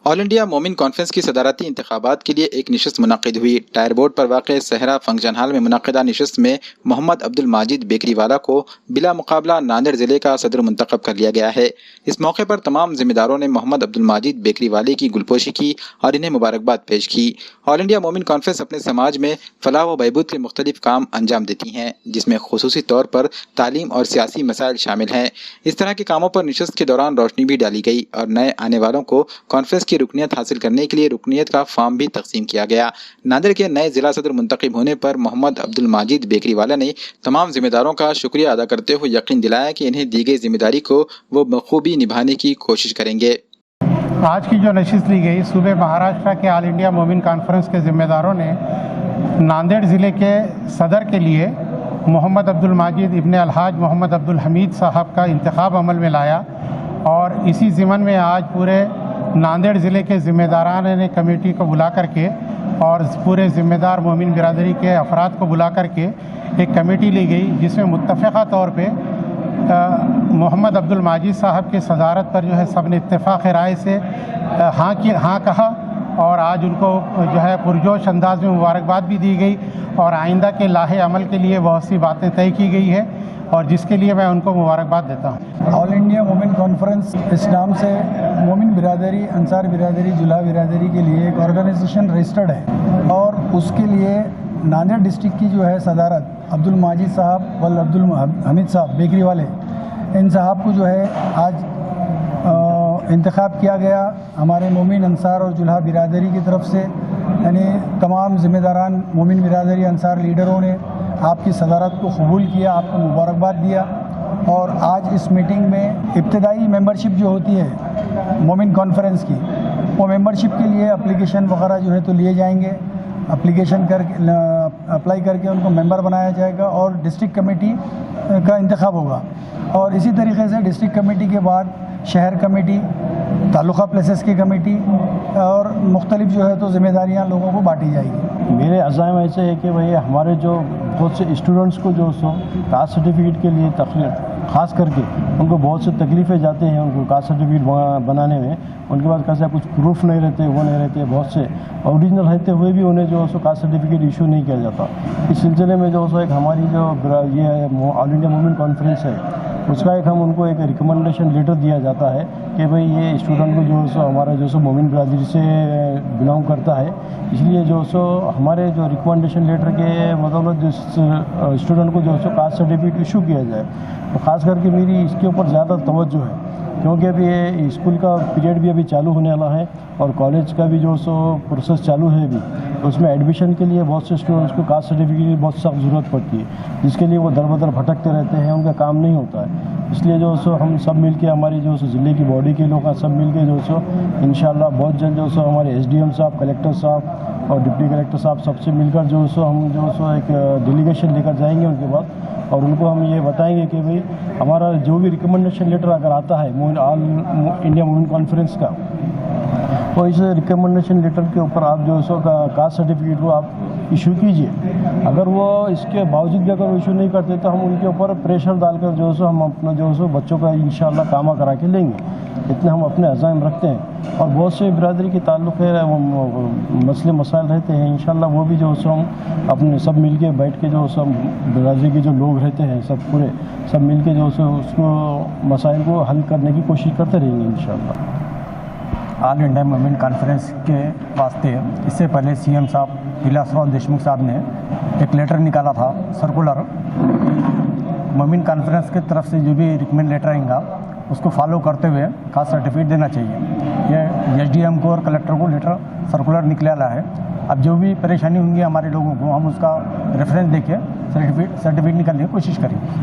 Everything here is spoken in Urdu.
آل انڈیا مومن کانفرنس کی صدارتی انتخابات کے لیے ایک نشست منعقد ہوئی۔ ٹائر بورڈ پر واقع صحرا فنکشن ہال میں منعقدہ نشست میں محمد عبد الماجد بیکری والا کو بلا مقابلہ ناندیڑ ضلع کا صدر منتخب کر لیا گیا ہے۔ اس موقع پر تمام ذمہ داروں نے محمد عبد الماجد بیکری والے کی گلپوشی کی اور انہیں مبارکباد پیش کی۔ آل انڈیا مومن کانفرنس اپنے سماج میں فلاح و بہبود کے مختلف کام انجام دیتی ہیں، جس میں خصوصی طور پر تعلیم اور سیاسی مسائل شامل ہیں۔ اس طرح کے کاموں پر نشست کے دوران روشنی بھی ڈالی گئی اور نئے آنے والوں کو کانفرنس کی رکنیت حاصل کرنے کے لیے رکنیت کا فارم بھی تقسیم کیا گیا۔ ناندیڑ کے نئے ضلع صدر منتخب ہونے پر محمد عبد الماجد بیکری والا نے تمام ذمہ داروں کا شکریہ ادا کرتے ہوئے یقین دلایا کہ انہیں دی گئی ذمہ داری کو وہ بخوبی نبھانے کی کوشش کریں گے۔ آج کی جو نشست لی گئی صوبے مہاراشٹر کے آل انڈیا مومن کانفرنس کے ذمہ داروں نے ناندیڑ ضلع کے صدر کے لیے محمد عبد الماجد ابن الحاج محمد عبد الحمید صاحب کا انتخاب عمل میں لایا، اور اسی ضمن میں آج پورے ناندیڑ ضلع کے ذمہ داران نے کمیٹی کو بلا کر کے اور پورے ذمہ دار مومن برادری کے افراد کو بلا کر کے ایک کمیٹی لی گئی، جس میں متفقہ طور پہ محمد عبد الماجد صاحب کے صدارت پر جو ہے سب نے اتفاق رائے سے ہاں کہا، اور آج ان کو جو ہے پرجوش انداز میں مبارکباد بھی دی گئی اور آئندہ کے لاہے عمل کے لیے بہت سی باتیں طے کی گئی ہے، اور جس کے لیے میں ان کو مبارکباد دیتا ہوں۔ آل انڈیا مومن کانفرنس اس نام سے مومن برادری، انصار برادری، جلہا برادری کے لیے ایک آرگنائزیشن رجسٹرڈ ہے، اور اس کے لیے ناندیڑ ڈسٹرکٹ کی جو ہے صدارت عبد الماجد صاحب اور عبد الحمید صاحب بیکری والے، ان صاحب کو جو ہے آج انتخاب کیا گیا ہمارے مومن انصار اور جلہا برادری کی طرف سے، یعنی تمام ذمہ داران مومن برادری انصار لیڈروں نے آپ کی صدارت کو قبول کیا، آپ کو مبارکباد دیا، اور آج اس میٹنگ میں ابتدائی ممبرشپ جو ہوتی ہے مومن کانفرنس کی، وہ ممبرشپ کے لیے اپلیکیشن وغیرہ جو ہے تو لیے جائیں گے، اپلیکیشن اپلائی کر کے ان کو ممبر بنایا جائے گا، اور ڈسٹرکٹ کمیٹی کا انتخاب ہوگا، اور اسی طریقے سے ڈسٹرکٹ کمیٹی کے بعد شہر کمیٹی، تعلقہ پلیسز کی کمیٹی، اور مختلف جو ہے تو ذمہ داریاں لوگوں کو بانٹی جائے گی۔ میرے عزائم ایسے ہے کہ بھئی ہمارے جو بہت سے اسٹوڈنٹس کو جو کاسٹ سرٹیفکیٹ کے لیے خاص کر کے ان کو بہت سے تکلیفیں جاتے ہیں، ان کو کاسٹ سرٹیفکیٹ بنانے میں ان کے پاس کیسا کچھ پروف نہیں رہتے، وہ نہیں رہتے، بہت سے اوریجنل رہتے ہوئے بھی انہیں جو کاسٹ سرٹیفکیٹ ایشو نہیں کیا جاتا۔ اس سلسلے میں جو ایک ہماری جو یہ آل انڈیا مومن کانفرنس ہے، اس کا ہم ان کو ایک ریکمنڈیشن لیٹر دیا جاتا ہے کہ بھئی یہ اسٹوڈنٹ کو ہمارا مومن برادری سے بلانگ کرتا ہے، اس لیے ہمارے ریکمنڈیشن لیٹر کے مطابق اسٹوڈنٹ کو کاسٹ سرٹیفکیٹ ایشو کیا جائے۔ تو خاص کر کے میری اس کے اوپر زیادہ توجہ ہے، کیونکہ ابھی یہ اسکول کا پیریڈ بھی ابھی چالو ہونے والا ہے، اور کالج کا بھی پروسیس چالو ہے ابھی، اس میں ایڈمیشن کے لیے بہت سے اسٹوڈنٹس کو کاسٹ سرٹیفکیٹ کی بہت سخت ضرورت پڑتی ہے، جس کے لیے وہ در بدر بھٹکتے رہتے ہیں، ان کا کام نہیں ہوتا ہے۔ اس لیے ہم سب مل کے ہماری ضلع کی باڈی کے لوگ سب مل کے انشاءاللہ بہت جلد ہمارے ایس ڈی ایم صاحب، کلیکٹر صاحب اور ڈپٹی کلیکٹر صاحب سب سے مل کر ہم ایک ڈیلیگیشن لے کر جائیں گے ان کے بعد، اور ان کو ہم یہ بتائیں گے کہ بھئی ہمارا جو بھی ریکمنڈیشن لیٹر اگر آتا ہے آل انڈیا مومن کانفرنس کا، تو اس ریکمنڈیشن لیٹر کے اوپر آپ کاسٹ سرٹیفکیٹ کو آپ ایشو کیجیے۔ اگر وہ اس کے باوجود بھی اگر وہ ایشو نہیں کرتے تو ہم ان کے اوپر پریشر ڈال کر ہم اپنا بچوں کا انشاءاللہ کامہ کرا کے لیں گے، اتنے ہم اپنے عزائم رکھتے ہیں۔ اور بہت سے برادری کے تعلق ہے، مسئلے مسائل رہتے ہیں، انشاءاللہ وہ بھی ہم اپنے سب مل کے بیٹھ کے برادری کے جو لوگ رہتے ہیں سب مل کے اس کو مسائل کو حل کرنے کی کوشش کرتے رہیں گے انشاءاللہ۔ آل انڈیا مومن کانفرنس کے واسطے اس سے پہلے سی ایم صاحب ولاس دیشمکھ صاحب نے ایک لیٹر نکالا تھا، سرکولر، مومن کانفرنس کی طرف سے جو بھی ریکمنڈ لیٹر آئیں گا اس کو فالو کرتے ہوئے کاسٹ سرٹیفکیٹ دینا چاہیے۔ یہ ایس ڈی ایم کو اور کلیکٹر کو لیٹر سرکولر نکلا ہے۔ اب جو بھی پریشانی ہوں گی ہمارے لوگوں کو، ہم اس کا ریفرنس دے کے سرٹیفکیٹ نکالنے کی کوشش کریں گے۔